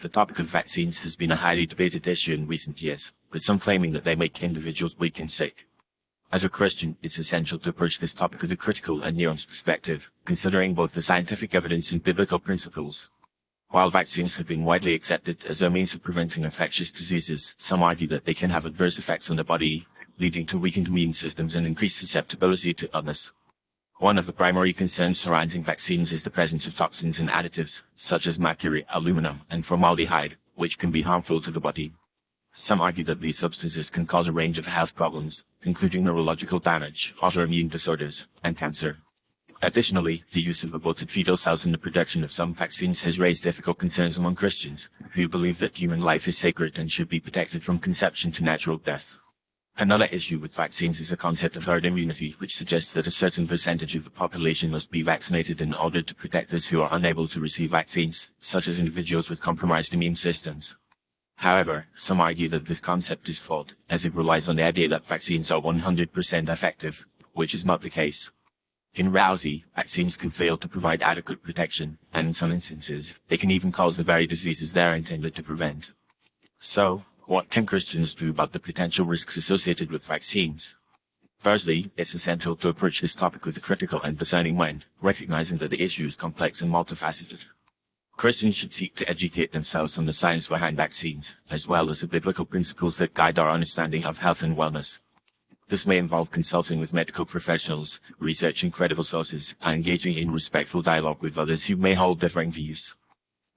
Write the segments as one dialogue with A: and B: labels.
A: The topic of vaccines has been a highly debated issue in recent years, with some claiming that they make individuals weak and sick. As a Christian, it's essential to approach this topic with a critical and nuanced perspective, considering both the scientific evidence and biblical principles. While vaccines have been widely accepted as a means of preventing infectious diseases, some argue that they can have adverse effects on the body, leading to weakened immune systems and increased susceptibility to illness. One of the primary concerns surrounding vaccines is the presence of toxins and additives, such as mercury, aluminum, and formaldehyde, which can be harmful to the body. Some argue that these substances can cause a range of health problems, including neurological damage, autoimmune disorders, and cancer. Additionally, the use of aborted fetal cells in the production of some vaccines has raised ethical concerns among Christians, who believe that human life is sacred and should be protected from conception to natural death. Another issue with vaccines is the concept of herd immunity, which suggests that a certain percentage of the population must be vaccinated in order to protect those who are unable to receive vaccines, such as individuals with compromised immune systems. However, some argue that this concept is flawed, as it relies on the idea that vaccines are 100% effective, which is not the case. In reality, vaccines can fail to provide adequate protection, and in some instances, they can even cause the very diseases they are intended to prevent. So, what can Christians do about the potential risks associated with vaccines? Firstly, it's essential to approach this topic with a critical and discerning mind, recognizing that the issue is complex and multifaceted. Christians should seek to educate themselves on the science behind vaccines, as well as the biblical principles that guide our understanding of health and wellness. This may involve consulting with medical professionals, researching credible sources, and engaging in respectful dialogue with others who may hold differing views.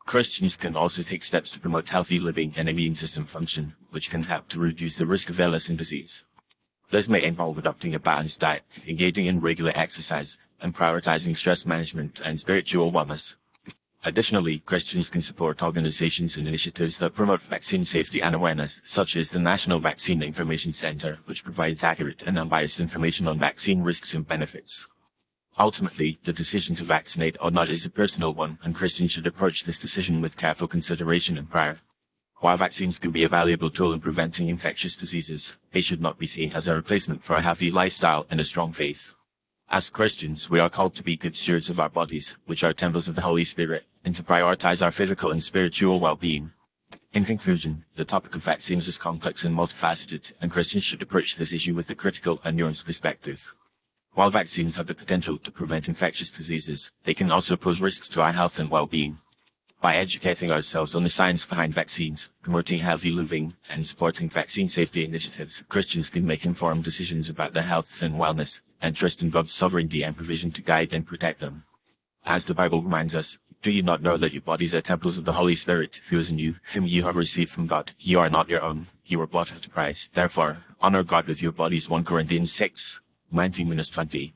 A: Christians can also take steps to promote healthy living and immune system function, which can help to reduce the risk of illness and disease. This may involve adopting a balanced diet, engaging in regular exercise, and prioritizing stress management and spiritual wellness. Additionally, Christians can support organizations and initiatives that promote vaccine safety and awareness, such as the National Vaccine Information Center, which provides accurate and unbiased information on vaccine risks and benefits. Ultimately, the decision to vaccinate or not is a personal one, and Christians should approach this decision with careful consideration and prayer. While vaccines can be a valuable tool in preventing infectious diseases, they should not be seen as a replacement for a healthy lifestyle and a strong faith. As Christians, we are called to be good stewards of our bodies, which are temples of the Holy Spirit, and to prioritize our physical and spiritual well-being. In conclusion, the topic of vaccines is complex and multifaceted, and Christians should approach this issue with a critical and nuanced perspective. While vaccines have the potential to prevent infectious diseases, they can also pose risks to our health and well-being. By educating ourselves on the science behind vaccines, promoting healthy living, and supporting vaccine safety initiatives, Christians can make informed decisions about their health and wellness, and trust in God's sovereignty and provision to guide and protect them. As the Bible reminds us, do you not know that your bodies are temples of the Holy Spirit, who is in you, whom you have received from God? You are not your own. You were bought at a price. Therefore, honor God with your bodies. 1 Corinthians 6:19-20.